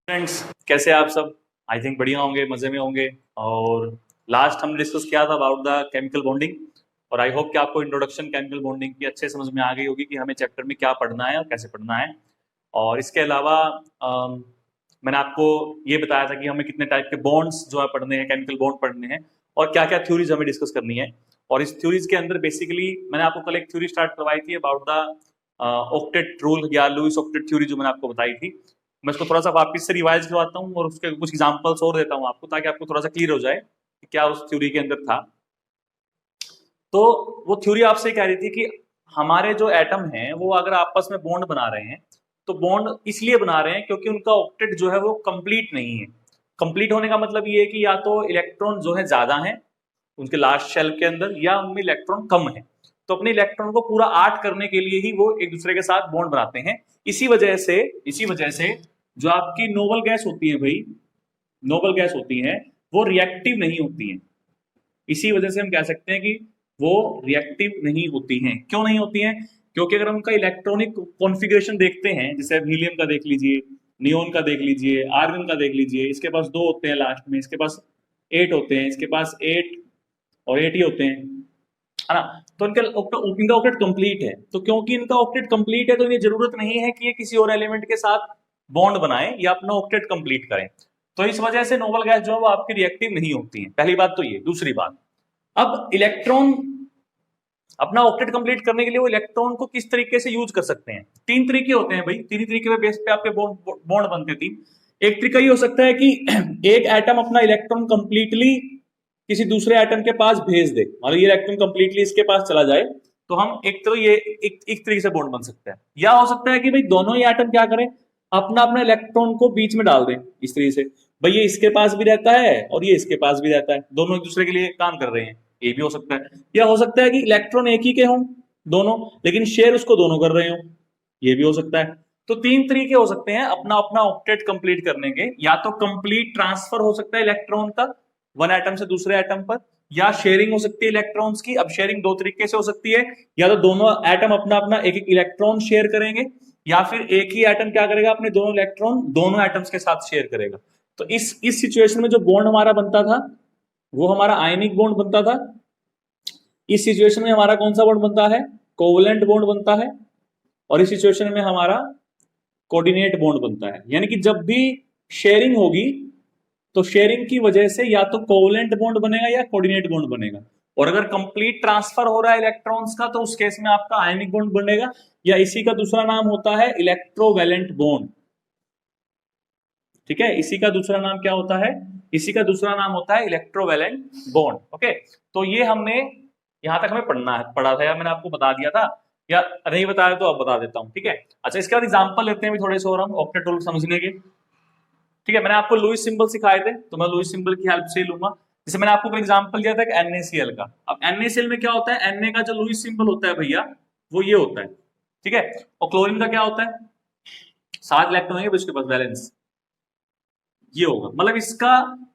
Friends, कैसे आप सब? आई थिंक बढ़िया होंगे, मजे में होंगे। और लास्ट हमने डिस्कस किया था अबाउट द केमिकल बॉन्डिंग, और आई होप कि आपको इंट्रोडक्शन केमिकल बॉन्डिंग की अच्छे समझ में आ गई होगी कि हमें चैप्टर में क्या पढ़ना है और कैसे पढ़ना है। और इसके अलावा मैंने आपको ये बताया था कि हमें कितने टाइप के बॉन्ड्स जो है पढ़ने हैं, केमिकल बॉन्ड पढ़ने हैं, और क्या क्या थ्योरीज हमें डिस्कस करनी है। और इस थ्योरीज के अंदर बेसिकली मैंने आपको कल एक थ्योरी स्टार्ट करवाई थी अबाउट द ऑक्टेट रूल या लुईस ऑक्टेट थ्योरी, जो मैंने आपको बताई थी। मैं इसको थोड़ा सा वापस से रिवाइज करवाता हूँ और उसके कुछ एग्जांपल्स और देता हूँ आपको, ताकि आपको थोड़ा सा क्लियर हो जाए कि क्या उस थ्योरी के अंदर था। तो वो थ्योरी आपसे कह रही थी कि हमारे जो एटम हैं वो अगर आपस में बॉन्ड बना रहे हैं, तो बॉन्ड इसलिए बना रहे हैं क्योंकि उनका ऑक्टेट जो है वो कंप्लीट नहीं है। कंप्लीट होने का मतलब ये है कि या तो इलेक्ट्रॉन जो है ज्यादा है उनके लास्ट शेल के अंदर, या उनमें इलेक्ट्रॉन कम है। तो अपने इलेक्ट्रॉन को पूरा 8 करने के लिए ही वो एक दूसरे के साथ बॉन्ड बनाते हैं। इसी वजह से जो आपकी नोबल गैस होती है भाई, नोबल गैस होती है, वो रिएक्टिव नहीं होती है। इसी वजह से हम कह सकते हैं कि वो रिएक्टिव नहीं होती हैं। क्यों नहीं होती हैं? क्योंकि अगर हम उनका इलेक्ट्रॉनिक कॉन्फ़िगरेशन देखते हैं, जैसे हीलियम का देख लीजिए, नियोन का देख लीजिए, आर्गन का देख लीजिए, इसके पास 2 होते हैं लास्ट में, इसके पास 8 होते हैं, इसके पास 8 और 8 ही होते हैं, है ना। तो इनका ऑक्टेट कंप्लीट है। तो क्योंकि इनका ऑक्टेट कंप्लीट है तो इन्हें जरूरत नहीं है कि ये किसी और एलिमेंट के साथ बॉन्ड बनाए या अपना ऑक्टेट कंप्लीट करें। तो इस वजह से नोबल गैस जो है वो आपकी रिएक्टिव नहीं होती है। पहली बात तो ये। दूसरी बात, अब इलेक्ट्रॉन अपना ऑक्टेट कंप्लीट करने के लिए वो इलेक्ट्रॉन को किस तरीके से यूज कर सकते हैं? 3 तरीके होते हैं भाई, 3 तरीके पे बेस पे आपके बॉन्ड बनते हैं 3। एक तरीका ये हो सकता है कि एक एटम अपना इलेक्ट्रॉन कंप्लीटली किसी दूसरे एटम के पास भेज दे, मतलब ये इलेक्ट्रॉन कंप्लीटली इसके पास चला जाए, तो हम एक तो ये एक तरीके से बॉन्ड बन सकता है। या हो सकता है कि भाई दोनों ही एटम क्या करें, अपना अपना इलेक्ट्रॉन को बीच में डाल दें इस तरीके से, भाई ये इसके पास भी रहता है और ये इसके पास भी रहता है, दोनों एक दूसरे के लिए काम कर रहे हैं। ये भी हो सकता है। या हो सकता है कि इलेक्ट्रॉन एक ही के हों दोनों, लेकिन शेयर उसको दोनों कर रहे हो, ये भी हो सकता है। तो 3 तरीके हो सकते हैं अपना अपना ऑक्टेट कंप्लीट करने के। या तो कंप्लीट ट्रांसफर हो सकता है इलेक्ट्रॉन का वन एटम से दूसरे एटम पर, या शेयरिंग हो सकती है इलेक्ट्रॉन्स की। अब शेयरिंग 2 तरीके से हो सकती है, या तो दोनों एटम अपना अपना एक एक इलेक्ट्रॉन शेयर करेंगे, या फिर एक ही एटम क्या करेगा, अपने दोनों इलेक्ट्रॉन दोनों एटम्स के साथ शेयर करेगा। तो इस सिचुएशन में जो बॉन्ड हमारा बनता था वो हमारा आयनिक बॉन्ड बनता था। इस सिचुएशन में हमारा कौन सा बॉन्ड बनता है? कोवलेंट बॉन्ड बनता है। और इस सिचुएशन में हमारा कोऑर्डिनेट बॉन्ड बनता है। यानी कि जब भी शेयरिंग होगी तो शेयरिंग की वजह से या तो कोवलेंट बॉन्ड बनेगा या कोऑर्डिनेट बॉन्ड बनेगा। और अगर कंप्लीट ट्रांसफर हो रहा है इलेक्ट्रॉन्स का, तो उस केस में आपका आयनिक बॉन्ड बनेगा, या इसी का दूसरा नाम होता है इलेक्ट्रोवैलेंट बॉन्ड। ठीक है, इसी का दूसरा नाम क्या होता है? इसी का दूसरा नाम होता है इलेक्ट्रोवैलेंट बॉन्ड। ओके, तो ये हमने यहां तक हमें पढ़ा था, या मैंने आपको बता दिया था, या नहीं बताया तो अब बता देता हूं। ठीक है, अच्छा, इसके बाद एग्जांपल लेते हैं थोड़े से और हम ऑक्टेट रूल समझने के। ठीक है, मैंने आपको लुईस सिंबल सिखाए थे, तो मैं लुईस सिंबल की हेल्प से ही लूंगा। जैसे मैंने आपको एग्जांपल दिया था NaCl का। अब NaCl में क्या होता है, Na का जो लुईस सिंबल होता है भैया वो ये होता है। ठीक है, और क्लोरीन का क्या होता है? 7 इलेक्ट्रॉन है उसके पास, बैलेंस ये होगा। मतलब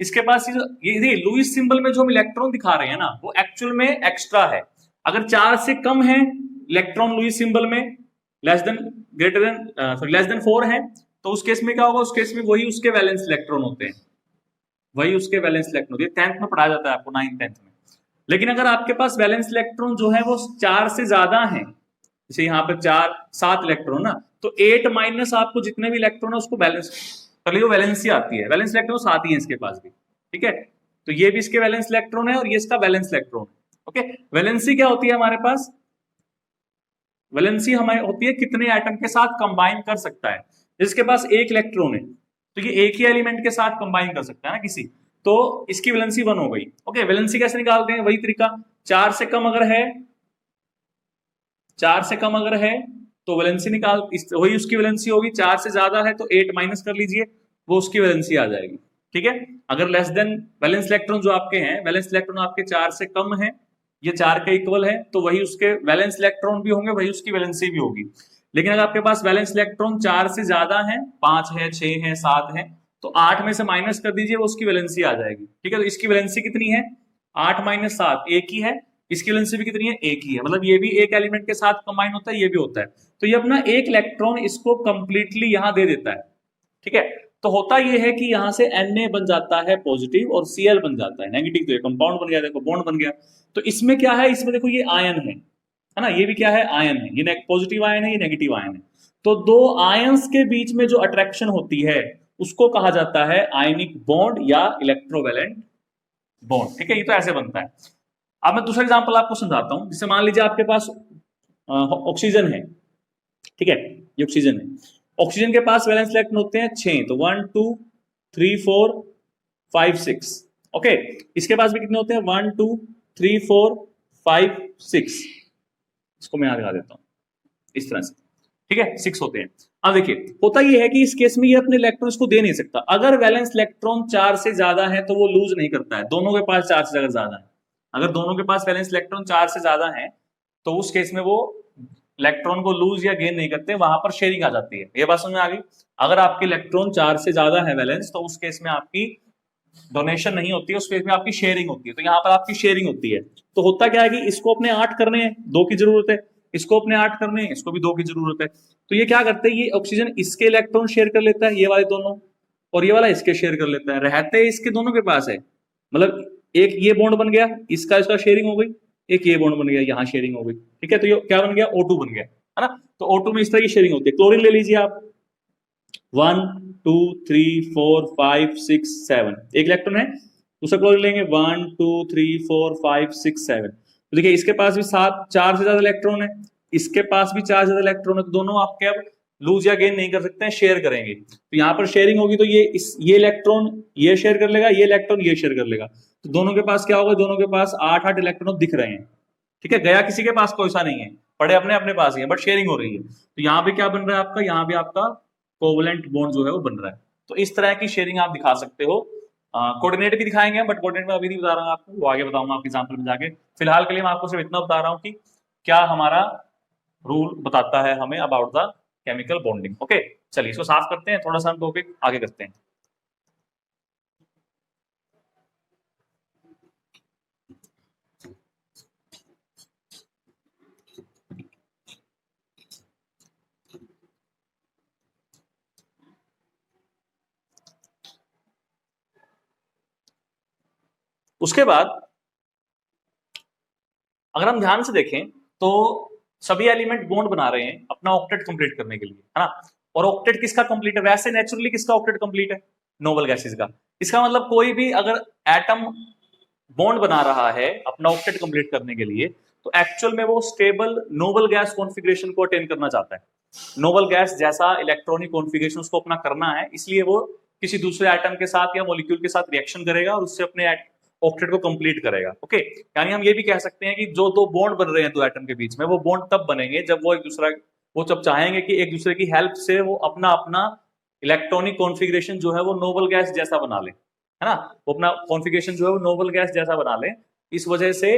इसके पास ये लुईस सिंबल में जो हम इलेक्ट्रॉन दिखा रहे हैं ना, वो एक्चुअल में एक्स्ट्रा है। अगर 4 से कम है इलेक्ट्रॉन लुईस सिंबल में, लेस देन 4 है, तो उस केस में क्या होगा? उस केस में वही उसके वैलेंस इलेक्ट्रॉन होते हैं, वही उसके वैलेंस इलेक्ट्रॉन। ये 10th में पढ़ाया जाता है आपको, 9th 10th में। लेकिन अगर आपके पास वैलेंस इलेक्ट्रॉन जो है वो 4 से ज्यादा है, जैसे यहाँ पे 7 इलेक्ट्रॉन ना, तो 8 माइनस आपको जितने भी इलेक्ट्रॉन है उसको बैलेंस कर लीजिए, वैलेंसी आती है। वैलेंस इलेक्ट्रॉन 7 ही है इसके पास भी। ठीक है, तो ये भी इसके वैलेंस इलेक्ट्रॉन है और ये इसका वैलेंस इलेक्ट्रॉन है। ओके, वैलेंसी क्या होती है हमारे पास? वैलेंसी हमारी होती है कितने एटम के साथ कंबाइन कर सकता है। जिसके पास 1 इलेक्ट्रॉन है तो ये एक ही एलिमेंट के साथ कंबाइन कर सकता है ना किसी, तो इसकी वैलेंसी 1 हो गई। ओके, वैलेंसी कैसे निकालते हैं? वही तरीका, 4 से कम अगर है, 4 से कम अगर है तो वैलेंसी वही उसकी वैलेंसी होगी। 4 से ज्यादा है तो 8 माइनस कर लीजिए, वो उसकी वैलेंसी आ जाएगी। ठीक है, अगर लेस देन वैलेंस इलेक्ट्रॉन जो आपके हैं, वैलेंस इलेक्ट्रॉन आपके 4 से कम है, ये 4 के इक्वल है, तो वही उसके वैलेंस इलेक्ट्रॉन भी होंगे, वही उसकी वैलेंसी भी होगी। लेकिन अगर आपके पास वैलेंस इलेक्ट्रॉन 4 से ज्यादा है, 5 है, 6 है, 7 है, तो 8 में से माइनस कर दीजिए, वो उसकी वैलेंसी आ जाएगी। ठीक है, तो इसकी वैलेंसी कितनी है? 8 माइनस 7 एक ही है, इसकी वैलेंसी भी कितनी है, एक ही है, मतलब ये भी एक एलिमेंट के साथ कंबाइन होता है, ये भी होता है। तो ये अपना एक इलेक्ट्रॉन इसको कंप्लीटली यहां दे देता है, ठीक है। तो होता ये है कि यहां से Na बन जाता है पॉजिटिव और Cl बन जाता है नेगेटिव, तो ये कंपाउंड बन गया, देखो बॉन्ड बन गया। तो इसमें क्या है, इसमें देखो ये आयन है ना, ये भी क्या है, आयन है, ये पॉजिटिव आयन है, ये नेगेटिव आयन है। तो दो आयंस के बीच में जो अट्रैक्शन होती है उसको कहा जाता है आयनिक बॉन्ड या इलेक्ट्रोवैलेंट बॉन्ड, ठीक है। ये तो ऐसे बनता है। अब मैं दूसरा एग्जांपल आपको समझाता हूं, जिससे मान लीजिए आपके पास ऑक्सीजन है, ठीक है, ये ऑक्सीजन है। ऑक्सीजन के पास वैलेंस इलेक्ट्रॉन होते हैं 6, तो 1 2 3 4 5 6, ओके। इसके पास भी कितने होते हैं, 1 2 3 4 5 6, इसको मैं यहां दिखा देता हूं इस तरह से, ठीक है, 6 होते हैं। अब देखिए होता यह है कि इस केस में ये अपने इलेक्ट्रॉन को दे नहीं सकता। अगर वैलेंस इलेक्ट्रॉन 4 से ज्यादा है तो वो लूज नहीं करता है, दोनों के पास 4 से अगर ज्यादा है, अगर दोनों के पास वैलेंस इलेक्ट्रॉन 4 से ज्यादा है तो उस केस में वो इलेक्ट्रॉन को लूज या गेन नहीं करते, वहां पर शेयरिंग आ जाती है। ये बात समझ में आ गई। अगर आपके इलेक्ट्रॉन 4 से ज्यादा है वैलेंस, तो उस केस में आपकी डोनेशन नहीं होती है, उस केस में आपकी शेयरिंग होती है। तो यहाँ पर आपकी शेयरिंग होती है। तो होता क्या है कि इसको अपने 8 करने हैं, 2 की जरूरत है, इसको अपने 8 करने हैं, इसको भी 2 की जरूरत है। तो ये क्या करते हैं, ये ऑक्सीजन इसके इलेक्ट्रॉन शेयर कर लेता है, ये वाले दोनों, और ये वाला इसके शेयर कर लेता है, रहते इसके दोनों के पास है। मतलब एक ये बॉन्ड बन गया, इसका इसका शेयरिंग हो गई, एक ये बॉन्ड बन गया, यहाँ शेयरिंग हो गई, ठीक है। तो ये क्या बन गया, O2 बन गया, है ना। तो O2 में इस तरह की शेयरिंग होती है। क्लोरीन ले लीजिए आप, 1 2 3 4 5 6 7, एक इलेक्ट्रॉन है। दूसरा क्लोरीन लेंगे, 1 2 3 4 5 6 7। तो देखिए इसके पास भी 7, 4 से ज्यादा इलेक्ट्रॉन है, इसके पास भी 4 से ज्यादा इलेक्ट्रॉन है, तो दोनों आपके अब लूज या गेन नहीं कर सकते हैं, शेयर करेंगे। तो यहाँ पर शेयरिंग होगी, तो ये इलेक्ट्रॉन ये शेयर कर लेगा, ये इलेक्ट्रॉन ये शेयर कर लेगा। तो दोनों के पास क्या होगा, दोनों के पास 8 इलेक्ट्रॉन दिख रहे हैं, ठीक है। गया किसी के पास कोई सा नहीं है, पड़े अपने अपने पास ही है, बट शेयरिंग हो रही है। तो यहाँ पे क्या बन रहा है आपका, यहाँ पे आपका कोवलेंट बॉन्ड जो है वो बन रहा है। तो इस तरह की शेयरिंग आप दिखा सकते हो। कोऑर्डिनेट भी दिखाएंगे, बट कोऑर्डिनेट में अभी नहीं बता रहा हूँ आपको, वो आगे बताऊंगा आपके एग्जाम्पल में जाके। फिलहाल के लिए मैं आपको सिर्फ इतना बता रहा हूँ कि क्या हमारा रूल बताता है हमें about the chemical bonding. Okay, चलिए इसको साफ करते हैं, थोड़ा सा हम टॉपिक आगे करते हैं। उसके बाद अगर हम ध्यान से देखें तो सभी एलिमेंट बॉन्ड बना रहे हैं अपना ऑक्टेट कंप्लीट करने के लिए, है ना। और ऑक्टेट किसका कंप्लीट है, वैसे नेचुरली किसका ऑक्टेट कंप्लीट है, नोबल गैसेस का। इसका मतलब कोई भी अगर एटम बॉन्ड बना रहा है अपना ऑक्टेट कंप्लीट करने के लिए, तो एक्चुअल में वो स्टेबल नोबल गैस कॉन्फ़िगरेशन को अटेन करना चाहता है। नोबल गैस जैसा इलेक्ट्रॉनिक कॉन्फ़िगरेशन उसको अपना करना है, इसलिए वो किसी दूसरे एटम के साथ या मॉलिक्यूल के साथ रिएक्शन करेगा और उससे अपने ऑक्टेट को कंप्लीट करेगा। ओके, यानी हम ये भी कह सकते हैं कि जो दो बॉन्ड बन रहे हैं दो एटम के बीच में, वो बॉन्ड तब बनेंगे जब वो जब चाहेंगे कि एक दूसरे की हेल्प से वो अपना अपना इलेक्ट्रॉनिक कॉन्फ़िगरेशन जो है वो नोबल गैस जैसा बना ले, है ना। वो अपना कॉन्फ़िगरेशन जो है वो नोबल गैस जैसा बना ले, इस वजह से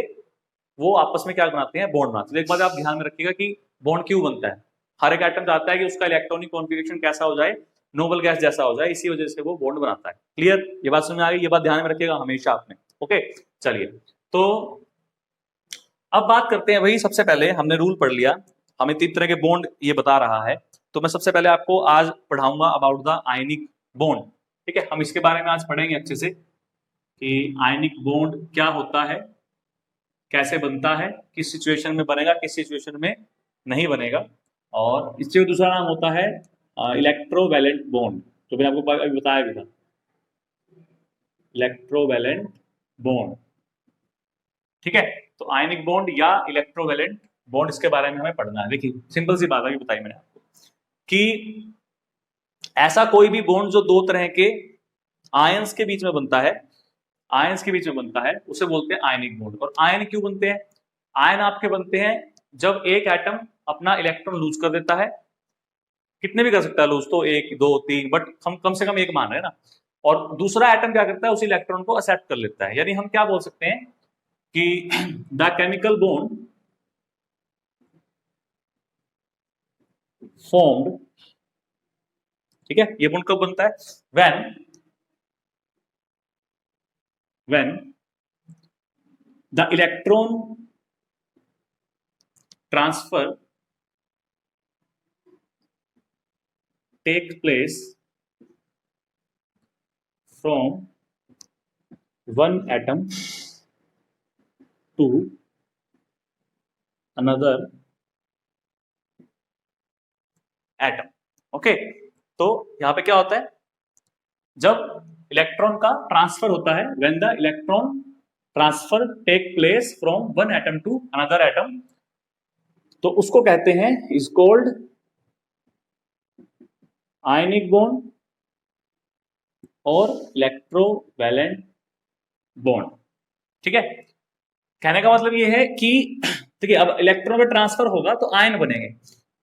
वो आपस में क्या बनाते हैं, बॉन्ड बनाते हैं। एक बात आप ध्यान में रखिएगा कि बॉन्ड क्यों बनता है। हर एक एटम चाहता है कि उसका इलेक्ट्रॉनिक कॉन्फ़िगरेशन कैसा हो जाए, नोबल गैस जैसा हो जाए, इसी वजह से वो बॉन्ड बनाता है। क्लियर, ये बात समझ में आ गई, ये बात ध्यान में रखिएगा हमेशा आपने। ओके, चलिए तो अब बात करते हैं, वही सबसे पहले हमने रूल पढ़ लिया, हमें 3 तरह के बॉन्ड ये बता रहा है। तो मैं सबसे पहले आपको आज पढ़ाऊंगा अबाउट द आयनिक बॉन्ड, ठीक है। हम इसके बारे में आज पढ़ेंगे अच्छे से कि आयनिक बॉन्ड क्या होता है, कैसे बनता है, किस सिचुएशन में बनेगा, किस सिचुएशन में नहीं बनेगा। और इससे दूसरा नाम होता है इलेक्ट्रोवैलेंट बॉन्ड, जो मैंने आपको अभी बताया भी था, इलेक्ट्रोवैलेंट बॉन्ड, ठीक है। तो आयनिक बॉन्ड या इलेक्ट्रोवैलेंट बॉन्ड, इसके बारे में हमें पढ़ना है। देखिए सिंपल सी बात है, बताई मैंने आपको कि ऐसा कोई भी बॉन्ड जो दो तरह के आयंस के बीच में बनता है, आयंस के बीच में बनता है, उसे बोलते हैं आयनिक बॉन्ड। और आयन क्यों बनते हैं, आयन आपके बनते हैं जब एक एटम अपना इलेक्ट्रॉन लूज कर देता है, कितने भी कर सकता है लूज, तो 1 2 3, बट हम कम से कम एक मान रहे हैं ना। और दूसरा एटम क्या करता है, उस इलेक्ट्रॉन को एक्सेप्ट कर लेता है। यानी हम क्या बोल सकते हैं कि द केमिकल बॉन्ड फॉर्म्ड, ठीक है, ये बॉन्ड कब बनता है, when the electron transfer take place from one atom to another atom. Okay, तो यहां पे क्या होता है, जब इलेक्ट्रॉन का ट्रांसफर होता है, when the electron transfer take place from one atom to another atom, तो उसको कहते हैं, इज कॉल्ड आयनिक बॉन्ड और इलेक्ट्रोवैलेंट बॉन्ड। ठीक है, कहने का मतलब ये है कि देखिए अब इलेक्ट्रॉन में ट्रांसफर होगा तो आयन बनेंगे,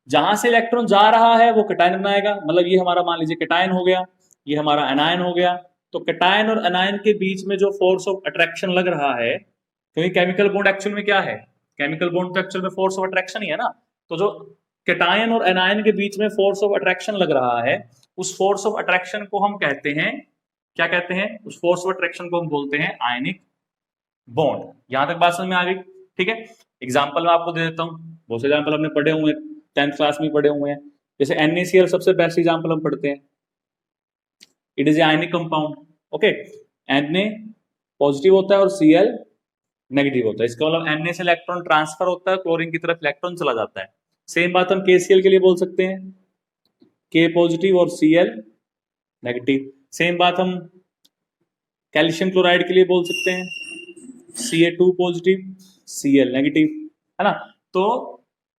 जहां से इलेक्ट्रॉन जा रहा है वो कैटायन बनाएगा, मतलब ये हमारा मान लीजिए कैटायन हो गया, ये हमारा एनायन हो गया, तो कैटायन और एनायन के बीच में जो फोर्स ऑफ अट्रैक्शन लग रहा है, क्योंकि केमिकल बॉन्ड एक्चुअल में क्या है, केमिकल बॉन्ड तो एक्चुअल में फोर्स ऑफ अट्रैक्शन ही है ना, तो जो कैटायन और एनायन के बीच में फोर्स ऑफ अट्रैक्शन लग रहा है, उस फोर्स ऑफ अट्रैक्शन को हम कहते हैं, क्या कहते हैं, उस फोर्स ऑफ अट्रैक्शन को हम बोलते हैं आयनिक बॉन्ड। यहां तक बात समझ में आ गई? ठीक है, एग्जाम्पल मैं आपको दे देता हूँ, बहुत से एग्जाम्पल हमने पढ़े हुए हैं, 10th क्लास में पढ़े हुए हैं, जैसे NaCl सबसे बेस्ट एग्जाम्पल हम पढ़ते हैं, it is a ionic compound. Okay, Na positive होता है और Cl नेगेटिव होता है, इसका मतलब Na से इलेक्ट्रॉन ट्रांसफर होता है, क्लोरीन की तरफ इलेक्ट्रॉन चला जाता है। सेम बात हम KCl के लिए बोल सकते हैं, K पॉजिटिव और Cl नेगेटिव। सेम बात हम कैल्शियम क्लोराइड के लिए बोल सकते हैं, Ca2 पॉजिटिव Cl नेगेटिव, है ना। तो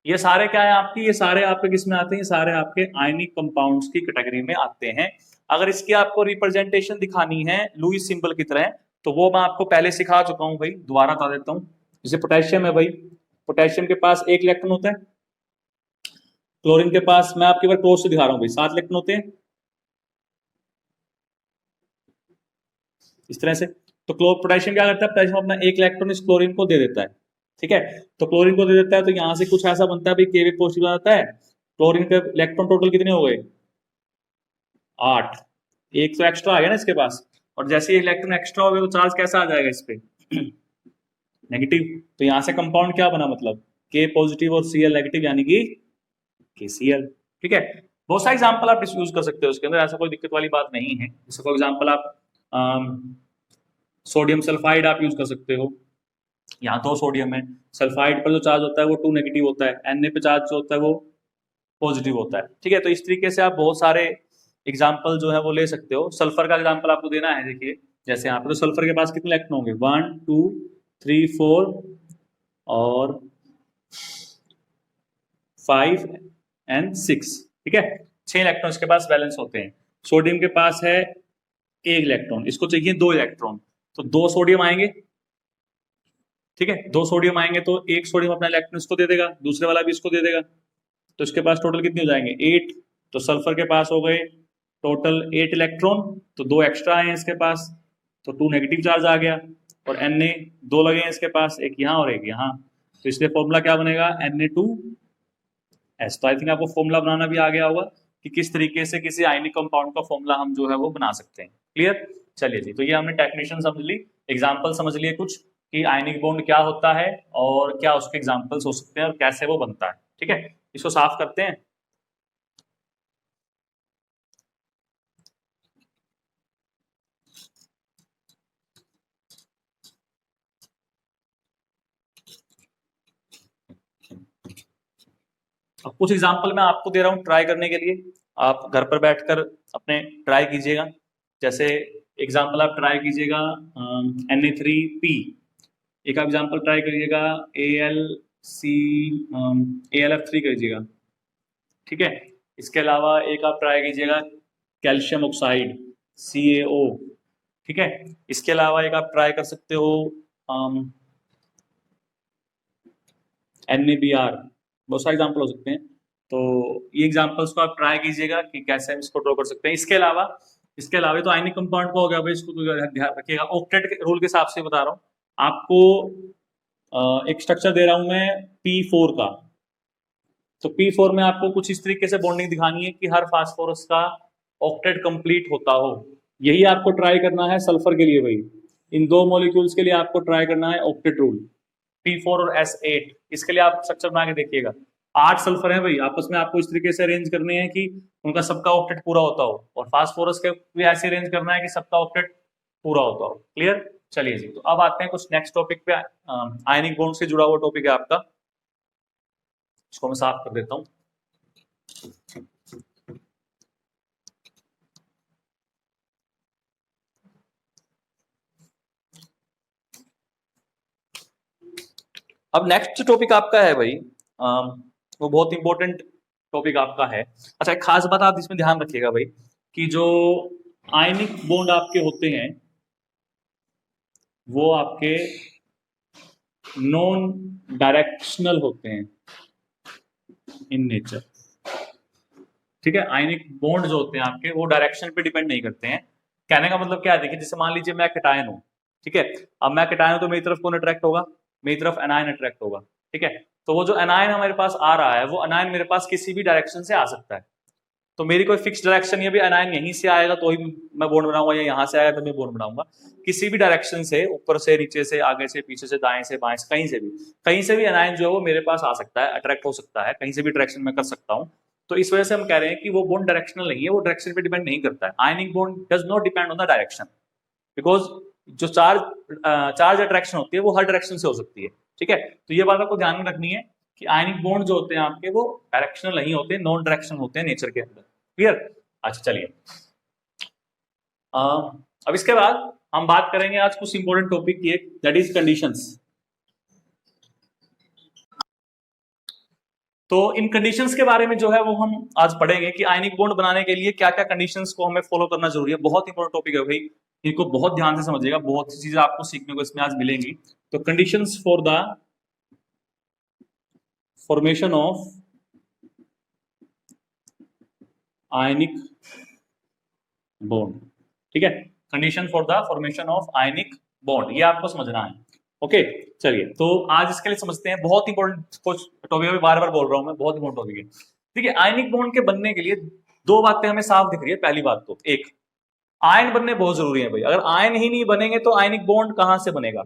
ये सारे क्या है आपकी, ये सारे आपके किस में आते हैं, ये सारे आपके आयनिक कंपाउंड्स की कैटेगरी में आते हैं। अगर इसकी आपको रिप्रेजेंटेशन दिखानी है लुईस सिंबल की तरह, तो वो मैं आपको पहले सिखा चुका हूं भाई, दोबारा बता देता हूं। जैसे पोटेशियम है भाई, पोटेशियम के पास 1 इलेक्ट्रॉन होता है, क्लोरीन के पास, मैं आपके बार क्लोज से दिखा रहा हूं भाई, 7 इलेक्ट्रॉन होते हैं, इस तरह से। तो पोटेशियम क्या करता है, पोटेशियम अपना 1 इलेक्ट्रॉन इस क्लोरीन को दे देता है, ठीक है, तो क्लोरीन को दे देता है, तो यहां से कुछ ऐसा बनता है भाई, के पॉजिटिव आता है, क्लोरीन के इलेक्ट्रॉन टोटल कितने हो गए, 8, एक तो एक्स्ट्रा आ गया ना इसके पास, और जैसे ये इलेक्ट्रॉन एक्स्ट्रा हो गया तो चार्ज कैसा आ जाएगा इस पे, नेगेटिव। तो यहां से कंपाउंड क्या बना, मतलब के पॉजिटिव और Cl नेगेटिव, यानी कि KCl। ठीक है, बहुत सारे एग्जांपल आप यूज कर सकते हो उसके अंदर, ऐसा कोई दिक्कत वाली बात नहीं है। जैसे फॉर एग्जांपल आप सोडियम सल्फाइड आप यूज कर सकते हो, यहाँ 2 सोडियम है, सल्फाइड पर जो चार्ज होता है वो 2 नेगेटिव होता है, Na पे चार्ज जो होता है वो पॉजिटिव होता है। ठीक है, तो इस तरीके से आप बहुत सारे एग्जाम्पल जो है वो ले सकते हो। सल्फर का एग्जाम्पल आपको देना है, देखिए जैसे यहाँ पे, तो सल्फर के पास कितने इलेक्ट्रॉन होंगे, 1 2 3 4 और 5 और 6। ठीक है, 6 इलेक्ट्रॉन इसके पास बैलेंस होते हैं। सोडियम के पास है 1 इलेक्ट्रॉन, इसको चाहिए 2 इलेक्ट्रॉन, तो 2 सोडियम आएंगे। ठीक है, 2 सोडियम आएंगे तो 1 सोडियम अपना इलेक्ट्रॉन इसको दे देगा, दूसरे वाला भी इसको दे देगा, तो इसके पास टोटल कितने हो जाएंगे, 8। तो सल्फर के पास हो गए टोटल 8 इलेक्ट्रॉन, तो 2 एक्स्ट्रा आए हैं इसके पास, तो 2 नेगेटिव चार्ज आ गया, और Na 2 लगे हैं इसके पास, एक यहाँ और एक यहाँ, तो इसलिए फॉर्मूला क्या बनेगा, Na2S। तो आई थिंक आपको फॉर्मूला बनाना भी आ गया होगा कि किस तरीके से किसी आयनिक कंपाउंड का फॉर्मूला हम जो है वो बना सकते हैं। क्लियर, चलिए जी, तो ये हमने डेफिनेशन समझ ली, एग्जाम्पल समझ लिए कुछ कि आयनिक बॉन्ड क्या होता है और क्या उसके एग्जाम्पल्स हो सकते हैं और कैसे वो बनता है। ठीक है, इसको साफ करते हैं। अब कुछ एग्जाम्पल मैं आपको दे रहा हूँ ट्राई करने के लिए, आप घर पर बैठकर अपने ट्राई कीजिएगा। जैसे एग्जाम्पल आप ट्राई कीजिएगा Na3P, एक आप एग्जाम्पल ट्राई करिएगा AlF3 करिएगा। ठीक है, इसके अलावा एक आप ट्राई कीजिएगा कैल्शियम ऑक्साइड CaO। ठीक है, इसके अलावा एक आप ट्राई कर सकते हो NaBr, बहुत सारे एग्जाम्पल हो सकते हैं, तो ये एग्जाम्पल्स को आप ट्राई कीजिएगा कि कैसे हम इसको ड्रॉ कर सकते हैं। इसके अलावा तो आयनिक कंपाउंड का हो गया भाई, इसको तो ध्यान रखिएगा, ऑक्टेट रूल के हिसाब से बता रहा हूँ आपको। एक स्ट्रक्चर दे रहा हूं मैं P4 का, तो P4 में आपको कुछ इस तरीके से बॉन्डिंग दिखानी है कि हर फास्फोरस का ऑक्टेट कंप्लीट होता हो। यही आपको ट्राई करना है सल्फर के लिए भाई, इन 2 मॉलिक्यूल्स के लिए आपको ट्राई करना है ऑक्टेट रूल। P4 और S8, इसके लिए आप स्ट्रक्चर बना के देखिएगा। 8 सल्फर है भाई, आपस में आपको इस तरीके से अरेंज करने हैं कि उनका सबका ऑक्टेट पूरा होता हो, और फास्फोरस के भी ऐसे अरेंज करना है कि सबका ऑक्टेट पूरा होता हो। क्लियर? चलिए जी, तो अब आते हैं कुछ नेक्स्ट टॉपिक पे। आयनिक बॉन्ड से जुड़ा हुआ टॉपिक है आपका, इसको मैं साफ कर देता हूं। अब नेक्स्ट टॉपिक आपका है भाई, वो बहुत इंपॉर्टेंट टॉपिक आपका है। अच्छा, एक खास बात आप इसमें ध्यान रखिएगा भाई, कि जो आयनिक बॉन्ड आपके होते हैं वो आपके नॉन डायरेक्शनल होते हैं इन नेचर। ठीक है, आयनिक बॉन्ड जो होते हैं आपके वो डायरेक्शन पे डिपेंड नहीं करते हैं। कहने का मतलब क्या है, देखिए जैसे मान लीजिए मैं कैटायन हूं, ठीक है, अब मैं कैटायन हूं तो मेरी तरफ कौन अट्रैक्ट होगा, मेरी तरफ एनायन अट्रैक्ट होगा। ठीक है, तो वो जो एनायन हमारे पास आ रहा है वो एनायन मेरे पास किसी भी डायरेक्शन से आ सकता है, तो मेरी कोई फिक्स डायरेक्शन नहीं है, एनायन यहीं से आएगा तो ही मैं बॉन्ड बनाऊंगा, या यहाँ से आएगा तो मैं बॉन्ड बनाऊंगा। किसी भी डायरेक्शन से, ऊपर से, नीचे से, आगे से, पीछे से, दाएं से, बाएं से, कहीं से भी एनायन जो है वो मेरे पास आ सकता है, अट्रैक्ट हो सकता है, कहीं से भी डायरेक्शन में कर सकता हूँ। तो इस वजह से हम कह रहे हैं कि वो बॉन्ड डायरेक्शनल नहीं है, वो डायरेक्शन पे डिपेंड नहीं करता है। Ionic bond does not depend on the direction, because जो चार्ज अट्रैक्शन होती है वो हर डायरेक्शन से हो सकती है। ठीक है, तो ये बात आपको ध्यान में रखनी है कि आयनिक बॉन्ड जो होते हैं आपके वो डायरेक्शनल नहीं होते, नॉन डायरेक्शनल होते हैं नेचर के अंदर। क्लियर? अच्छा चलिए, अब इसके बाद हम बात करेंगे आज कुछ इंपॉर्टेंट टॉपिक की, एक दैट इज कंडीशंस। तो इन कंडीशंस के बारे में जो है वो हम आज पढ़ेंगे कि आयनिक बॉन्ड बनाने के लिए क्या क्या कंडीशंस को हमें फॉलो करना जरूरी है। बहुत इंपॉर्टेंट टॉपिक है भाई, इनको बहुत ध्यान से समझिएगा, बहुत सी चीजें आपको सीखने को इसमें आज मिलेंगी। तो conditions for the formation of ionic bond, ठीक है, condition for the formation of ionic bond, ये आपको समझना है। ओके, चलिए तो आज इसके लिए समझते हैं। बहुत इंपॉर्टेंट कुछ टॉपिक है, बार बार बोल रहा हूं मैं, बहुत इंपॉर्टेंट टॉपिक है। ठीक है, आयनिक बॉन्ड के बनने के लिए दो बातें हमें साफ दिख रही है। पहली बात तो एक, आयन बनने बहुत जरूरी है भाई, अगर आयन ही नहीं बनेंगे तो आयनिक बॉन्ड कहां से बनेगा,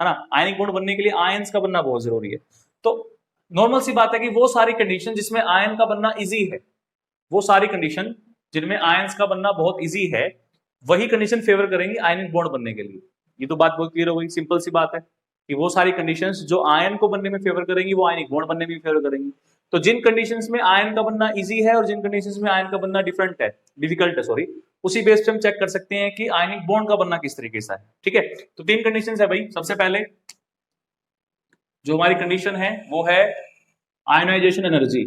है ना। आयनिक बॉन्ड बनने के लिए आयंस का बनना बहुत जरूरी है। तो नॉर्मल सी बात है कि वो सारी कंडीशन जिसमें आयन का बनना इजी है, वो सारी कंडीशन जिनमें आयंस का बनना बहुत इजी है, वही कंडीशन फेवर करेंगी आयनिक बॉन्ड बनने के लिए। ये तो बात बहुत क्लियर हो गई, सिंपल सी बात है कि वो सारी कंडीशंस जो आयन को बनने में फेवर करेंगी वो आयनिक बॉन्ड बनने में फेवर करेंगी। तो जिन कंडीशंस में आयन का बनना इजी है और जिन कंडीशंस में आयन का बनना डिफिकल्ट है, सॉरी, उसी बेस पे हम चेक कर सकते हैं कि आयनिक बॉन्ड का बनना किस तरीके से है। ठीक है, तो तीन कंडीशंस है भाई। सबसे पहले जो हमारी कंडीशन है वो है आयनाइजेशन एनर्जी।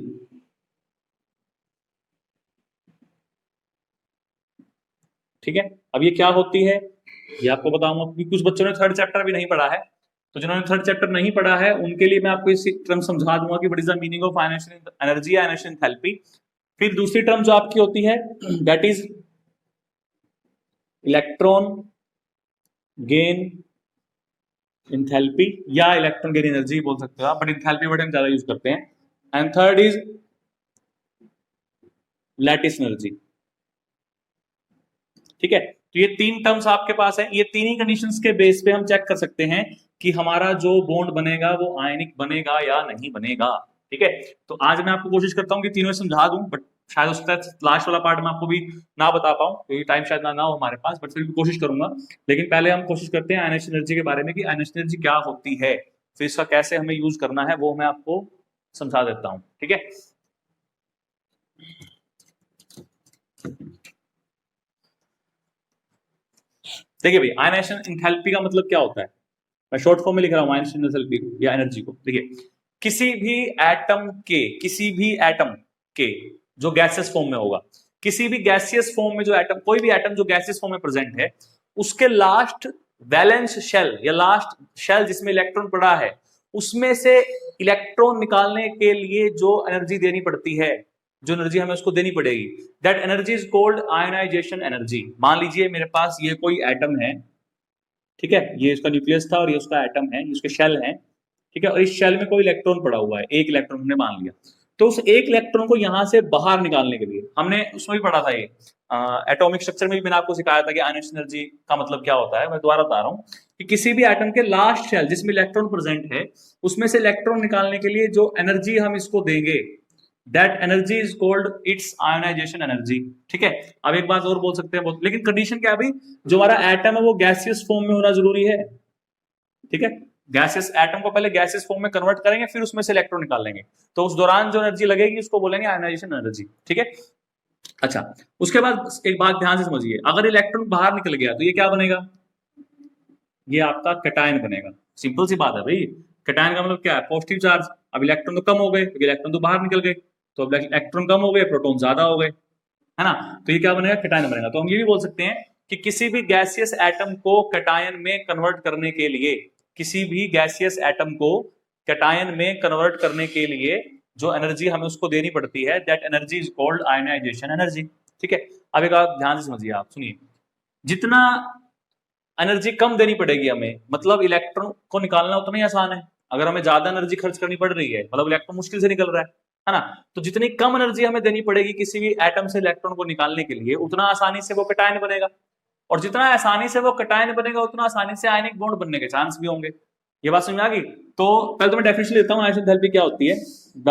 ठीक है, अब ये क्या होती है ये आपको बताऊंगा, क्योंकि कुछ बच्चों ने थर्ड चैप्टर भी नहीं पढ़ा है, तो जिन्होंने थर्ड चैप्टर नहीं पढ़ा है उनके लिए मैं आपको इस टर्म समझा दूंगा कि what is the meaning of ionization energy, ionization enthalpy. फिर दूसरी टर्म जो आपकी होती है that is electron gain enthalpy, या इलेक्ट्रॉन गेन एनर्जी बोल सकते हो आप, बट एंथैल्पी वर्ड हम ज्यादा यूज करते हैं। And third is lattice energy. ठीक है, तो ये तीन टर्म्स आपके पास है, ये तीन ही कंडीशंस के बेस पे हम चेक कर सकते हैं कि हमारा जो बॉन्ड बनेगा वो आयनिक बनेगा या नहीं बनेगा। ठीक है, तो आज मैं आपको कोशिश करता हूं कि तीनों समझा दूं, बट शायद उसका लास्ट वाला पार्ट मैं आपको भी ना बता पाऊं क्योंकि टाइम शायद ना हो हमारे पास, बट फिर भी कोशिश करूंगा। लेकिन पहले हम कोशिश करते हैं आयनाइजेशन एनर्जी के बारे में कि आयनाइजेशन एनर्जी क्या होती है, फिर इसका कैसे हमें यूज करना है वो मैं आपको समझा देता हूं। ठीक है, देखिए भाई, आयनाइजेशन एंथैल्पी का मतलब क्या होता है, मैं शॉर्ट फॉर्म में लिख रहा हूं आयनाइजेशन एंथैल्पी को या एनर्जी को। देखिए, किसी भी एटम के जो गैसियस फॉर्म में होगा, किसी भी गैसियस फॉर्म में जो एटम, कोई भी एटम जो गैसियस फॉर्म में प्रेजेंट है, उसके लास्ट वैलेंस शेल या लास्ट शेल जिसमें इलेक्ट्रॉन पड़ा है, उसमें से इलेक्ट्रॉन निकालने के लिए जो एनर्जी देनी पड़ती है, जो एनर्जी हमें उसको देनी पड़ेगी, that energy is called ionization energy. मान लीजिए मेरे पास ये कोई एटम है, ठीक है, ये इसका न्यूक्लियस था और ये उसका एटम है, ये उसके शेल है। ठीक है, और इस शेल में कोई इलेक्ट्रॉन पड़ा हुआ है, एक इलेक्ट्रॉन हमने मान लिया, तो उस एक इलेक्ट्रॉन को यहां से बाहर निकालने के लिए, हमने उसमें भी पढ़ा था ये एटॉमिक स्ट्रक्चर में भी मैंने आपको सिखाया था कि आयनाइजेशन एनर्जी का मतलब क्या होता है। मैं दोबारा बता रहा हूं कि किसी भी एटम के लास्ट शेल जिसमें इलेक्ट्रॉन प्रेजेंट है उसमें से इलेक्ट्रॉन निकालने के लिए जो एनर्जी हम इसको देंगे that energy is called its ionization energy. ठीक है, अब एक बात और बोल सकते हैं बहुत, लेकिन कंडीशन क्या है भाई, जो हमारा एटम है वो गैसियस फॉर्म में होना जरूरी है। ठीक है, गैसियस एटम को पहले गैसियस फॉर्म में कन्वर्ट करेंगे फिर उसमें से इलेक्ट्रॉन निकाल लेंगे, तो उस दौरान जो एनर्जी लगेगी उसको बोलेंगे आयोनाइजेशन एनर्जी। ठीक है, अच्छा उसके बाद एक बात ध्यान से समझिए, अगर इलेक्ट्रॉन बाहर निकल गया तो ये क्या बनेगा, ये आपका कैटायन बनेगा। सिंपल सी बात है भाई, कैटायन का मतलब क्या है, पॉजिटिव चार्ज। अब इलेक्ट्रॉन तो कम हो गए क्योंकि इलेक्ट्रॉन तो बाहर निकल गए, तो अब इलेक्ट्रॉन कम हो गए प्रोटॉन ज्यादा हो गए, है ना, तो ये क्या बनेगा, कैटायन बनेगा। तो हम ये भी बोल सकते हैं कि किसी भी गैसियस एटम को कैटायन में कन्वर्ट करने के लिए, किसी भी गैसियस एटम को कैटायन में कन्वर्ट करने के लिए जो एनर्जी हमें उसको देनी पड़ती है that energy is called ionization energy. ठीक है, अब एक बात ध्यान से समझिए, आप सुनिए, जितना एनर्जी कम देनी पड़ेगी हमें, मतलब इलेक्ट्रॉन को निकालना उतना ही आसान है। अगर हमें ज्यादा एनर्जी खर्च करनी पड़ रही है, मतलब इलेक्ट्रॉन मुश्किल से निकल रहा है ना, तो जितनी कम एनर्जी हमें देनी पड़ेगी किसी भी एटम से इलेक्ट्रॉन को निकालने के लिए, उतना आसानी से वो कैटायन बनेगा, और जितना आसानी से वो कैटायन बनेगा उतना आसानी से आयनिक बॉन्ड बनने के चांस भी होंगे। ये बात समझ में आ गई? तो पहले तो मैं डेफिनेशन देता हूं आयनिक एंथैल्पी क्या होती है। The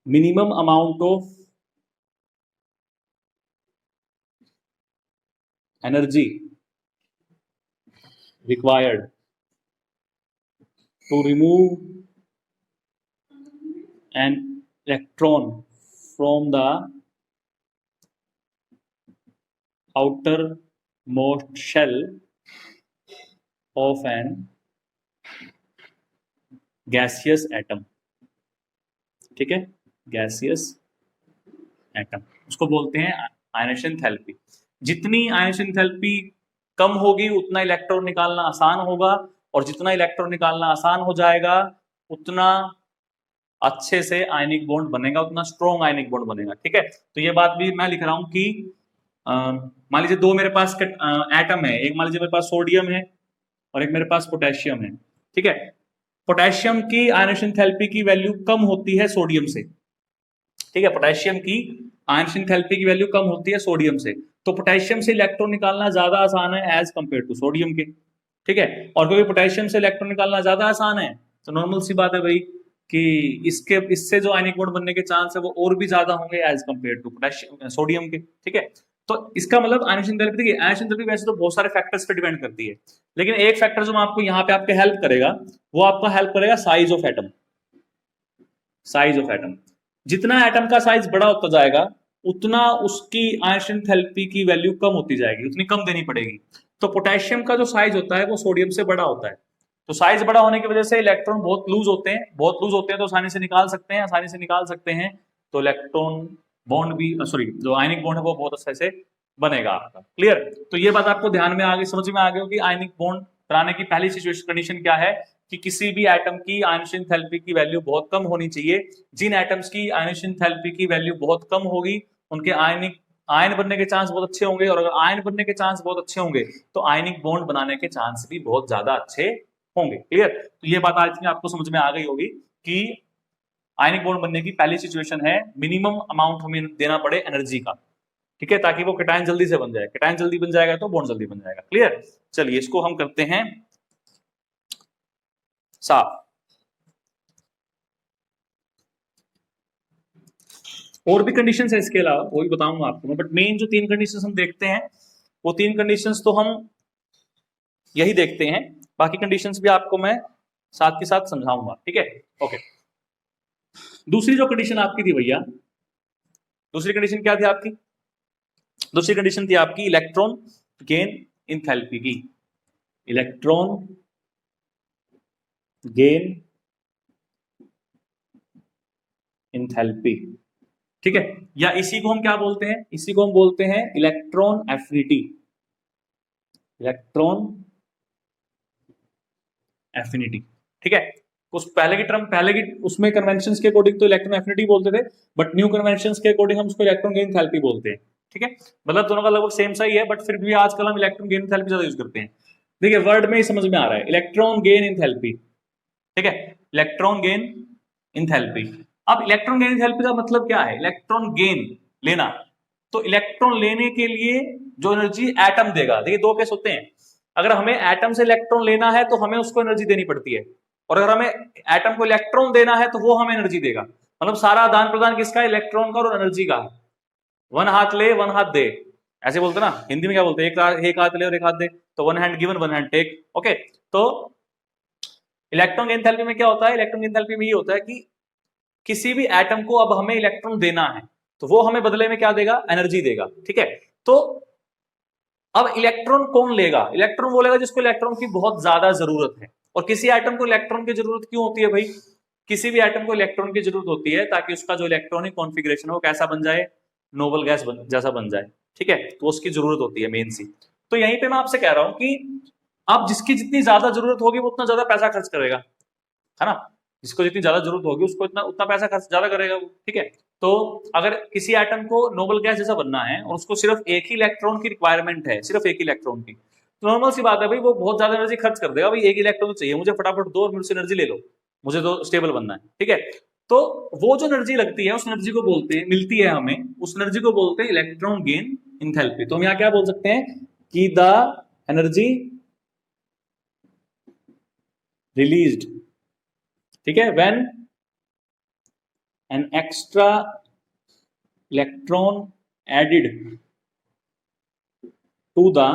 minimum amount of energy required to remove an electron from the outermost shell of an gaseous atom। ठीक है, गैसियस एटम उसको बोलते हैं आयनेशन एंथैल्पी। जितनी आयनेशन एंथैल्पी कम होगी उतना इलेक्ट्रॉन निकालना आसान होगा, और जितना इलेक्ट्रॉन निकालना आसान हो जाएगा उतना अच्छे से आयनिक बॉन्ड बनेगा, उतना स्ट्रॉन्ग आयनिक बॉन्ड बनेगा। ठीक है, तो ये बात भी मैं लिख रहा हूं कि मान लीजिए दो मेरे पास एटम है, एक मान लीजिए मेरे पास सोडियम है और एक मेरे पास पोटेशियम है। ठीक है, पोटेशियम की आयनेशन एंथैल्पी की वैल्यू कम होती है सोडियम से। ठीक है, पोटेशियम की आयनेशन एंथैल्पी की वैल्यू कम होती है सोडियम से, तो पोटेशियम से इलेक्ट्रॉन निकालना ज्यादा आसान है एज कंपेयर टू सोडियम के। ठीक है, और क्योंकि पोटेशियम से इलेक्ट्रॉन निकालना ज्यादा आसान है तो नॉर्मल सी बात है भाई कि इससे जो आयनिक बॉन्ड बनने के चांस है वो और भी ज्यादा होंगे as compare to potassium sodium के। ठीक है, तो इसका मतलब आयनेशन एंथैल्पी, देखिए आयनेशन एंथैल्पी वैसे तो बहुत सारे फैक्टर्स पे डिपेंड करती है, लेकिन एक फैक्टर जो मैं आपको यहाँ पे आपके हेल्प करेगा वो आपका हेल्प करेगा size of atom. Size of atom, जितना एटम का साइज बड़ा होता जाएगा उतना उसकी आयनेशन एंथैल्पी की वैल्यू कम होती जाएगी, उतनी कम देनी पड़ेगी। तो पोटेशियम का जो साइज होता है वो सोडियम से बड़ा होता है, तो साइज बड़ा होने की वजह से इलेक्ट्रॉन बहुत लूज होते हैं, बहुत लूज होते हैं तो आसानी से निकाल सकते हैं, आसानी से निकाल सकते हैं, तो इलेक्ट्रॉन बॉन्ड भी सॉरी जो आयनिक बॉन्ड है वो बहुत अच्छे से बनेगा आपका। क्लियर? तो ये बात आपको ध्यान में आ गई, समझ में आ गई होगी आयनिक बॉन्ड बनाने की पहली सिचुएशन कंडीशन क्या है कि किसी भी एटम की आयनेशन एंथैल्पी की वैल्यू बहुत कम होनी चाहिए। जिन एटम्स की आयनेशन एंथैल्पी की वैल्यू बहुत कम होगी उनके आयन बनने के चांस बहुत अच्छे होंगे, और अगर आयन बनने के चांस बहुत अच्छे होंगे तो आयनिक बॉन्ड बनाने के चांस भी बहुत ज्यादा अच्छे होंगे। क्लियर? तो ये बात आज आपको समझ में आ गई होगी कि आयनिक बॉन्ड बनने की पहली सिचुएशन है मिनिमम अमाउंट हमें देना पड़े एनर्जी का। ठीक है, ताकि वो कैटायन जल्दी से बन जाए, कैटायन जल्दी बन जाएगा तो बॉन्ड जल्दी बन जाएगा। क्लियर? चलिए इसको हम करते हैं साफ। और भी कंडीशंस है इसके अलावा, वो भी बताऊंगा आपको मैं, बट मेन जो 3 कंडीशंस हम देखते हैं वो 3 कंडीशंस तो हम यही देखते हैं, बाकी कंडीशंस भी आपको मैं साथ के साथ समझाऊंगा। ठीक है, ओके। दूसरी जो कंडीशन आपकी थी भैया, दूसरी कंडीशन क्या थी आपकी? दूसरी कंडीशन थी आपकी इलेक्ट्रॉन गेन एंथैल्पी की। इलेक्ट्रॉन गेन एंथैल्पी, ठीक है, या इसी को हम क्या बोलते हैं? इसी को हम बोलते हैं इलेक्ट्रॉन एफिनिटी। इलेक्ट्रॉन एफिनिटी, ठीक है। उस पहले की टर्म, पहले की उसमें कन्वेंशंस के अकॉर्डिंग तो इलेक्ट्रॉन एफिनिटी बोलते थे, बट न्यू कन्वेंशंस के अकॉर्डिंग हम उसको इलेक्ट्रॉन गेन एंथैल्पी बोलते हैं। ठीक है, मतलब दोनों का लगभग सेम सा ही है, बट फिर भी आजकल हम इलेक्ट्रॉन गेन एंथैल्पी ज्यादा यूज करते हैं। देखिए वर्ड में ही समझ में आ रहा है, इलेक्ट्रॉन गेन एंथैल्पी। ठीक है, इलेक्ट्रॉन गेन एंथैल्पी। अब इलेक्ट्रॉन गेन एंथैल्पी का मतलब क्या है? इलेक्ट्रॉन गेन लेना, तो इलेक्ट्रॉन लेने के लिए जो एनर्जी एटम देगा, देखिए 2 केस होते हैं, अगर हमें एटम से इलेक्ट्रॉन लेना है तो हमें उसको एनर्जी देनी पड़ती है, और अगर हमें एटम को इलेक्ट्रॉन देना है तो वो हमें एनर्जी देगा। मतलब सारा आदान प्रदान किसका है? इलेक्ट्रॉन का और एनर्जी का। वन हाथ ले वन हाथ दे, ऐसे बोलते ना, हिंदी में क्या बोलते हैं? एक हाथ ले और एक हाथ दे, तो one hand given one hand take. Okay, तो इलेक्ट्रॉन की एंथैल्पी में क्या होता है? इलेक्ट्रॉन की एंथैल्पी में ये होता है कि किसी भी एटम को अब हमें इलेक्ट्रॉन देना है तो वो हमें बदले में क्या देगा? एनर्जी देगा। ठीक है, तो अब इलेक्ट्रॉन कौन लेगा? इलेक्ट्रॉन वो लेगा जिसको इलेक्ट्रॉन की बहुत ज्यादा जरूरत है। और किसी एटम को इलेक्ट्रॉन की जरूरत क्यों होती है भाई? किसी भी एटम को इलेक्ट्रॉन की जरूरत होती है ताकि उसका जो इलेक्ट्रॉनिक कॉन्फ़िगरेशन है वो कैसा बन जाए? नोबल गैस जैसा बन जाए। ठीक है, तो उसकी जरूरत होती है मेन सी। तो यहीं पे मैं आपसे कह रहा हूं कि अब जिसकी जितनी ज्यादा जरूरत होगी वो उतना ज्यादा पैसा खर्च करेगा, है ना? जिसको जितनी ज्यादा जरूरत होगी उसको इतना उतना पैसा खर्च ज्यादा करेगा वो। ठीक है, तो अगर किसी एटम को नोबल गैस जैसा बनना है और उसको सिर्फ एक ही इलेक्ट्रॉन की रिक्वायरमेंट है, सिर्फ एक इलेक्ट्रॉन की, तो नॉर्मल सी बात है भाई, वो बहुत ज्यादा एनर्जी खर्च कर देगा। भाई एक इलेक्ट्रॉन चाहिए मुझे, फटाफट दो और मुझसे एनर्जी ले लो, मुझे तो स्टेबल बनना है। ठीक है, तो वो जो एनर्जी लगती है उस एनर्जी को बोलते हैं, मिलती है हमें, उस एनर्जी को बोलते हैं इलेक्ट्रॉन गेन इंथैल्पी। तो हम यहाँ क्या बोल सकते हैं कि द एनर्जी रिलीज्ड, ठीक है, when an extra electron added to the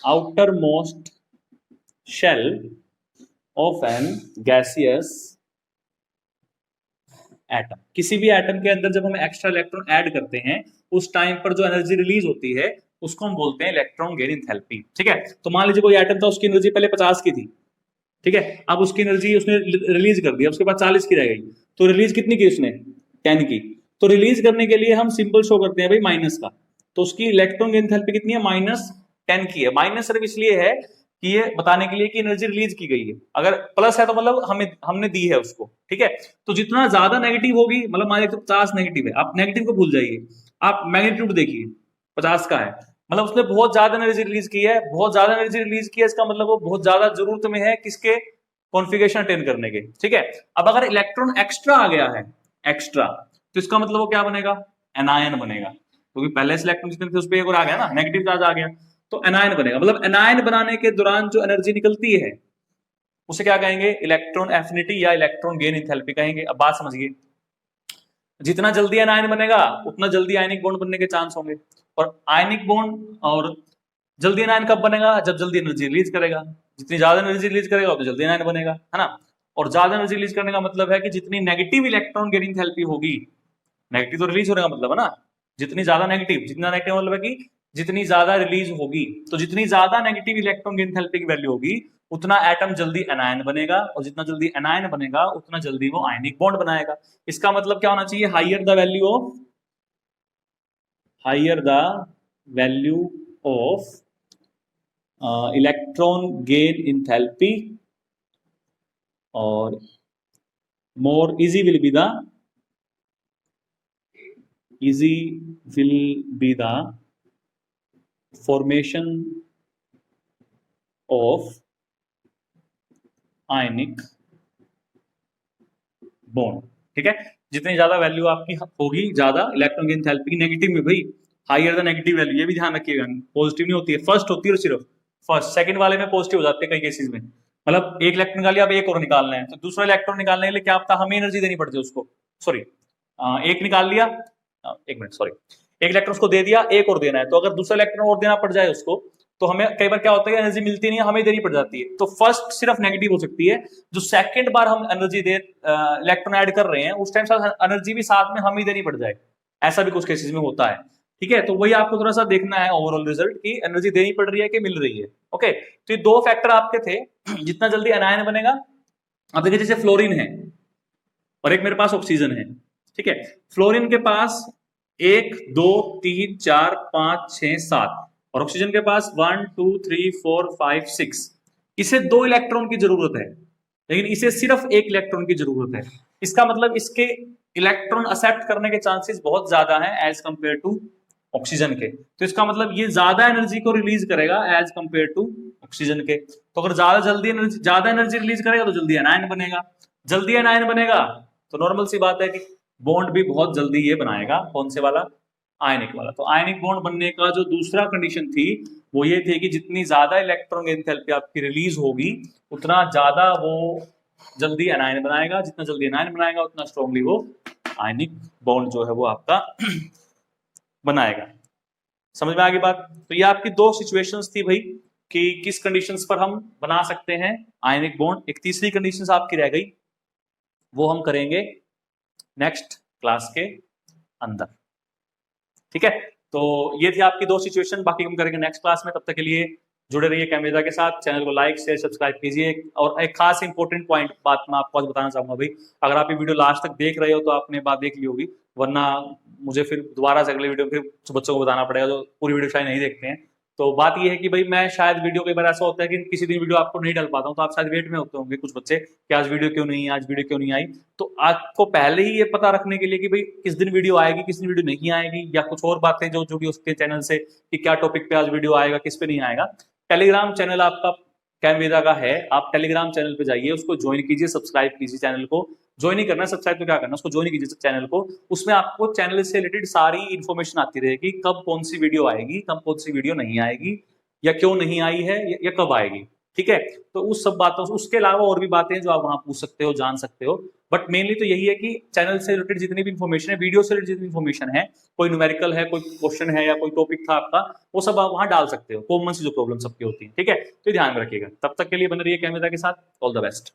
outermost shell of an gaseous atom। किसी भी एटम के अंदर जब हम एक्स्ट्रा इलेक्ट्रॉन ऐड करते हैं उस टाइम पर जो एनर्जी रिलीज होती है उसको हम बोलते हैं इलेक्ट्रॉन गेन एंथैल्पी। ठीक है, तो मान लीजिए कोई एटम था, उसकी एनर्जी पहले 50 की थी। ठीक है, अब उसकी एनर्जी उसने रिलीज कर दी, उसके बाद 40 की रह गई, तो रिलीज कितनी की उसने? 10 की। तो रिलीज करने के लिए हम सिंबल शो करते हैं भाई माइनस का, तो उसकी इलेक्ट्रॉन गेन एंथैल्पी कितनी है? -10 की है। माइनस सिर्फ इसलिए है कि ये बताने के लिए कि एनर्जी रिलीज की गई है, अगर प्लस है तो मतलब हमने दी है उसको। ठीक है, तो जितना ज्यादा नेगेटिव होगी, मतलब मान लीजिए 50 नेगेटिव है, आप नेगेटिव को भूल जाइए, आप मैग्नीट्यूड देखिए 50 का है, मतलब उसने बहुत ज्यादा एनर्जी रिलीज की है। बहुत ज्यादा एनर्जी रिलीज की है इसका मतलब वो बहुत ज्यादा जरूरत में है किसके? कॉन्फ़िगरेशन अटेन करने के। ठीक है, अब अगर इलेक्ट्रॉन एक्स्ट्रा आ गया है, एक्स्ट्रा, तो इसका मतलब वो क्या बनेगा? एनायन बनेगा, क्योंकि पहले इलेक्ट्रॉन जितने थे उस पर एक और आ गया ना, नेगेटिव चार्ज आ गया, तो एनायन बनेगा। मतलब एनायन बनाने के दौरान जो एनर्जी निकलती है उसे क्या कहेंगे? इलेक्ट्रॉन एफिनिटी या इलेक्ट्रॉन गेन एंथैल्पी कहेंगे। अब बात समझिए, जितना जल्दी एनायन बनेगा उतना जल्दी आयनिक बॉन्ड बनने के चांस होंगे, और आयनिक बॉन्ड और जल्दी एनायन कब बनेगा? जब जल्दी एनर्जी रिलीज करेगा। जितनी ज्यादा एनर्जी रिलीज करेगा उतना जल्दी एनायन बनेगा, है ना? और ज्यादा एनर्जी रिलीज करने का मतलब है कि जितनी नेगेटिव इलेक्ट्रॉन गेन एंथैल्पी होगी, नेगेटिव तो रिलीज होने का मतलब है ना, जितनी ज्यादा नेगेटिव, जितना नेगेटिव मतलब है कि जितनी ज्यादा रिलीज होगी, तो जितनी ज्यादा नेगेटिव इलेक्ट्रॉन गेन एंथैल्पी की वैल्यू होगी उतना एटम जल्दी एनायन बनेगा, और जितना जल्दी एनायन बनेगा उतना जल्दी वो आयनिक बॉन्ड बनाएगा। इसका मतलब क्या होना चाहिए? Higher the value of electron gain enthalpy और more easy will be the formation of ionic bond। ठीक है, जितनी ज्यादा वैल्यू आपकी होगी ज्यादा इलेक्ट्रॉन गेन एंथैल्पी की, नेगेटिव में भाई हाइयर द नेगेटिव वैल्यू, ये भी ध्यान रखिएगा, पॉजिटिव नहीं होती है, फर्स्ट होती है, और सिर्फ फर्स्ट, सेकंड वाले में पॉजिटिव हो जाते हैं कई केसेस में। मतलब एक इलेक्ट्रॉन निकालिए, अब एक और निकालना है, तो दूसरा इलेक्ट्रॉन निकालने के लिए क्या पता हमें एनर्जी देनी पड़ती है उसको, सॉरी, एक निकाल लिया, एक मिनट सॉरी, एक इलेक्ट्रॉन उसको दे दिया, एक और देना है, तो अगर दूसरा इलेक्ट्रॉन और देना पड़ जाए उसको, तो हमें कई बार क्या होता है एनर्जी मिलती नहीं है, हमें देनी पड़ जाती है। तो फर्स्ट सिर्फ नेगेटिव हो सकती है, जो सेकंड बार हम एनर्जी दे इलेक्ट्रॉन ऐड कर रहे हैं उस टाइम साथ एनर्जी भी साथ में हम ही देनी पड़ जाए, ऐसा भी कुछ केसेस में होता है। ठीक है, तो वही आपको थोड़ा सा देखना है ओवरऑल रिजल्ट की एनर्जी देनी पड़ रही है कि मिल रही है। ओके, तो ये दो फैक्टर आपके थे, जितना जल्दी एनायन बनेगा। अब देखिए जैसे फ्लोरीन है और एक मेरे पास ऑक्सीजन है। ठीक है, फ्लोरीन के पास 1 2 3 4 5 6 7 और ऑक्सीजन के पास 1 2 3 4 5 6। इसे 2 इलेक्ट्रॉन की जरूरत है, लेकिन इसे सिर्फ 1 इलेक्ट्रॉन की जरूरत है। इसका मतलब इसके इलेक्ट्रॉन एक्सेप्ट करने के चांसेस बहुत ज्यादा हैं एज कंपेयर टू ऑक्सीजन के। तो इसका मतलब ये ज्यादा एनर्जी को रिलीज करेगा एज कंपेयर टू ऑक्सीजन के। तो अगर ज्यादा एनर्जी रिलीज करेगा तो जल्दी एनायन बनेगा, जल्दी एनायन बनेगा तो नॉर्मल सी बात है कि बॉन्ड भी बहुत जल्दी ये बनाएगा, कौन से वाला? आयनिक वाला। तो आयनिक बॉन्ड बनने का जो दूसरा कंडीशन थी वो ये थी कि जितनी ज्यादा इलेक्ट्रॉन एंथैल्पी आपकी रिलीज होगी उतना ज्यादा वो जल्दी एनायन बनाएगा, जितना जल्दी एनायन बनाएगा उतना स्ट्रांगली वो आयनिक बॉन्ड जो है वो आपका बनाएगा। समझ में आ गई बात? तो ये आपकी दो सिचुएशंस थी भाई कि किस कंडीशंस पर हम बना सकते हैं आयनिक बॉन्ड। एक तीसरी कंडीशंस आपकी रह गई, वो हम करेंगे नेक्स्ट क्लास के अंदर, ठीक है। तो ये थी आपकी दो सिचुएशन, बाकी हम करेंगे नेक्स्ट क्लास में। तब तक के लिए जुड़े रहिए कैमवेदा के साथ, चैनल को लाइक शेयर सब्सक्राइब कीजिए। और एक खास इंपॉर्टेंट पॉइंट बात मैं आपको आज बताना चाहूंगा भाई, अगर आप ये वीडियो लास्ट तक देख रहे हो तो आपने बात देख ली होगी, वरना मुझे फिर दोबारा से अगले वीडियो में फिर बच्चों को बताना पड़ेगा जो पूरी वीडियो शायद नहीं देखते हैं। तो बात ये है कि भाई मैं शायद वीडियो कई बार ऐसा होता है कि किसी दिन वीडियो आपको नहीं डाल पाता हूँ, तो आप शायद वेट में होते होंगे कुछ बच्चे कि आज वीडियो क्यों नहीं, आज वीडियो क्यों नहीं आई। तो आपको पहले ही ये पता रखने के लिए कि भाई किस दिन वीडियो आएगी, किस दिन वीडियो नहीं आएगी, या कुछ और बातें जो जुड़ी उसके चैनल से कि क्या टॉपिक पे आज वीडियो आएगा, किस पे नहीं आएगा, टेलीग्राम चैनल आपका कैमवेदा का है, आप टेलीग्राम चैनल पे जाइए, उसको ज्वाइन कीजिए, सब्सक्राइब कीजिए। चैनल को ज्वाइन नहीं करना, सब्सक्राइब तो क्या करना, उसको ज्वाइन कीजिए चैनल को। उसमें आपको चैनल से रिलेटेड सारी इंफॉर्मेशन आती रहेगी, कब कौन सी वीडियो आएगी, कब कौन सी वीडियो नहीं आएगी, या क्यों नहीं आई है, या कब आएगी, ठीक है। तो उस सब बातों से, उसके अलावा और भी बातें जो आप वहां पूछ सकते हो, जान सकते हो। बट मेनली तो यही है कि चैनल से रिलेटेड जितनी भी इंफॉर्मेशन है, वीडियो से रिलेटेड जितनी इंफॉर्मेशन है, कोई न्यूमेरिकल है, कोई क्वेश्चन है, या कोई टॉपिक था आपका, वो सब आप वहां डाल सकते हो, कॉमन सी जो प्रॉब्लम सबकी होती है, ठीक है। तो ध्यान में रखिएगा। तब तक के लिए बने रहिए कैमवेदा के साथ। All the best.